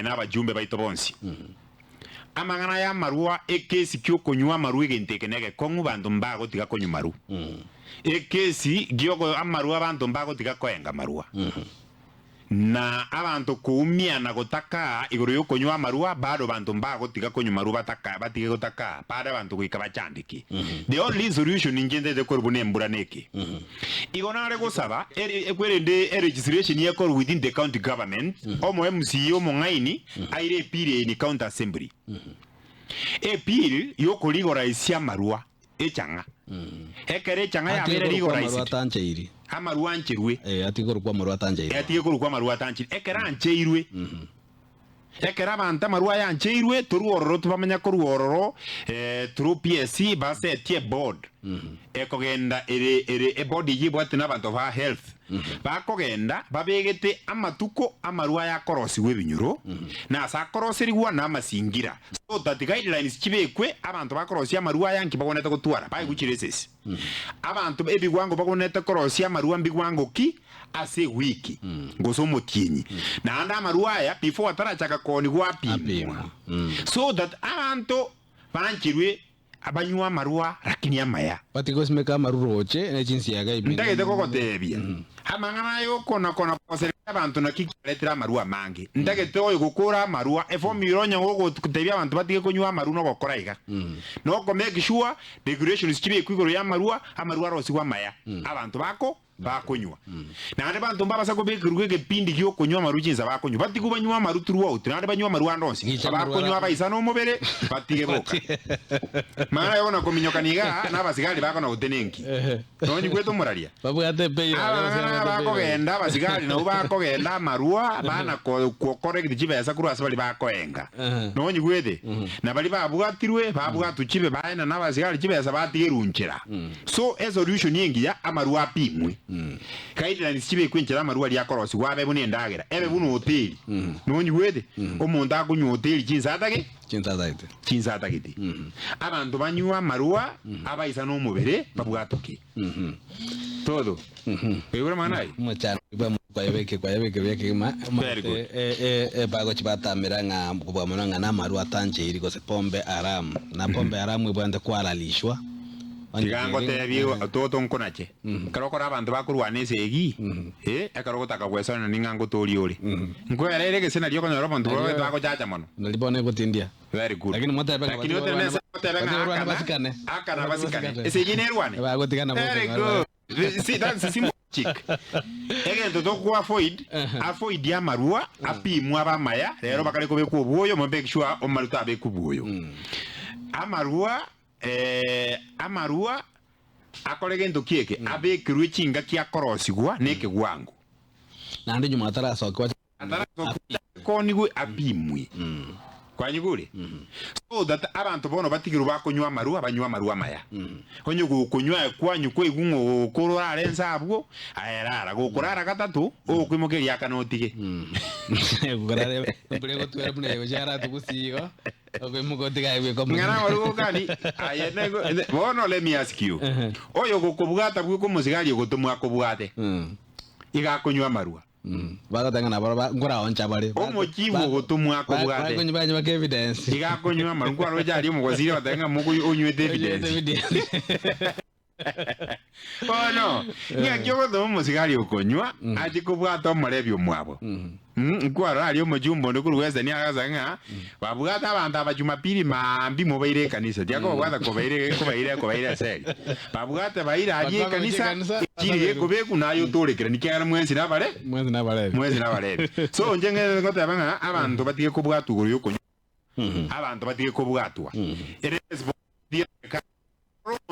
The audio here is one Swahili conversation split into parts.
n'abajumbe baito bonsi amangana ya marua ekesi kyo konywa maru egentekenege kongu bantu mbago tiga konyu maru ekesi gioko amarua bantu mbago tiga koenga marua na abantu kuumia na gotaka iguru yo konywa marua bado bantu mbago tiga konyu maru bataka batige gotaka bado bantu kuikaba chandiki the only solution ingende de korbune mbura neki igona re gosaba ekwerende registration ye kor within the county government omo MCO mo ngaini aire pire ni county assembly pire yo koligora isia marua echanga ekere changa ya bere ligora isia tancheiri amarua nchirwe atigoro kwa marua tancheiri atigoro kwa marua tancheiri ekera ncheirwe ekera banta marua ya ncheirwe turuororo tubamenya koruororo turu PSC base tie board ekogenda ere body yibwate na bantu ba health bakogenda babegete amatuko amarua ya korosi webinyuro na sa korosi rigwa na masingira so that guidelines kibekwe abantu bakorosi amarua yanki bagoneta gutwara bai guchiresesi abantu ebigwango bagoneta korosi amarua mbigwango ki ase wiki ngoso motienyi na anda amarua ya before atarachaka koni gwapi so that abantu banchirwe abanywa marua lakini amaya batiko simeka maruroche na jinsi yaga ibindi ndagete koko tebia amangana yo kona kosere abantu nakikiretera marua mangi ndagete oyo gukura marua efomironya ngo kutebia abantu batige kunywa maru no gokora iga no ko make sure regulations kibe kwigoro ya marua amarua rosi kwa maya abantu bako bakunywa na ande bantu mbabasa ko bekiruge kepindi kyo kunywa maru jinza bakunywa batiku banywa maru turuwa utrande banywa maru andonsi bakunywa baisa no mubere batige boka mara yona kominyokaniga na basigali bako na utenenki nonyi kweto muralia babwate peyo bako genda basigali na ubako genda marua bana ko correct jibesa kuru asabali bako enga nonyi kwete na bali babwatirwe babwatu chibe baina na basigali jibesa batige runchira so a solution yengi ya amarua pimwe kaidira nisibe kwenchera amarua ya korosi wabe bune ndagera ebe bunu hoteli nonyi kwete omuntu akunywa hoteli chinzatake chinzatakite abantu banywa marua abaisa no mubere babwatoke todo eure manai muchana kwa yebeke beke ma bago chibatamira nga kubamona nga na marua tancheiri kose pombe aram na pombe aram ibwande kwalalishwa tigango tebio toto nkonache karokora abantu bakurwanese egi akarogotaka kwesana ningango tori ori nkoerere ke scenario kono robo ndo bako chacha mono nalibone gutindia very good lakini motebeka lakini otenesa motebeka basikane akana basikane ese ginerwane bago tigana very good see that's simple chick egento to kwa avoid ya marua apimwa abamaya rero bakale ko beku obuyo mo make sure o maruta beku obuyo amarua akorege ndokieke abekirwe chinga kia korosigwa neke gwangu nande nyuma atarasoka koni gwe apimwe kwanyigure so that abantu bono batigiru bakonywa marua banywa marua maya onye gukunywa kwanyu kwegungo korora renza abwo ayarara gukurara gatatu okwimokeria kanotige gukurare burego twere bune yojara tugusigo okwemugotiga iwe komu ngana warugo kani ayenego bono let me ask you oyo gukubwata bwo kumusigari gutumwa kubwate igakonywa marua bagatanga bara ngora oncha bare omochibo gutumwa kubwate bakonywa bake evidence igakonywa marua ngwaro jari umugozire batanga mugu onywete evidence oh no ngakyo go musigari ukonywa ati kubwata omorebyo mwabo nkwara ali omujumbo ndikuruweza ni agazanga babwata abantu abajumapili mambi mubaire kanisa dyako bwata kobaire seli babwata baira ali kanisa kiri kubeku nayo torekera nikyara mwenzi nabale so njenge ngotabanga abantu batige kubwatu guru yokonywa abantu batige kubwatwa eres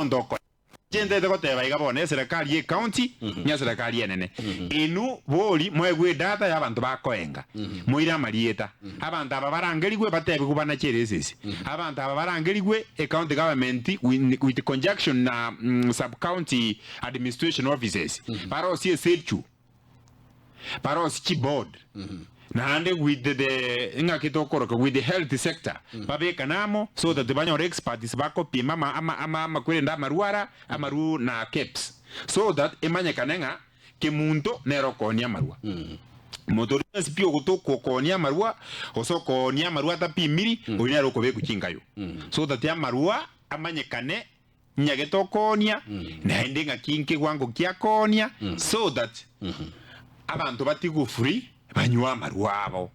ndoko jende de koteba igabone serikali ye county nya serikali yenene inu boli mwegwe data y'abantu bakoenga muira marieta abantu ababarangerigwe batebe kubana cheresesi abantu ababarangerigwe county government with conjunction na sub county administration offices paro si sechu paro si board na ande with the ngakito koroka with the health sector babeka namo so that the banyo experts bako pima ama kwenda maruara amaru na caps so that emanya kanenga ke muntu nero konia marua motori sipio gutoko konia marua osokonia marua tapimiri oina roko beku chingayo so tatia marua amanyekane nyagetokonia na endinga kinke gwango kia konia so that abantu batigu free banywa marua abo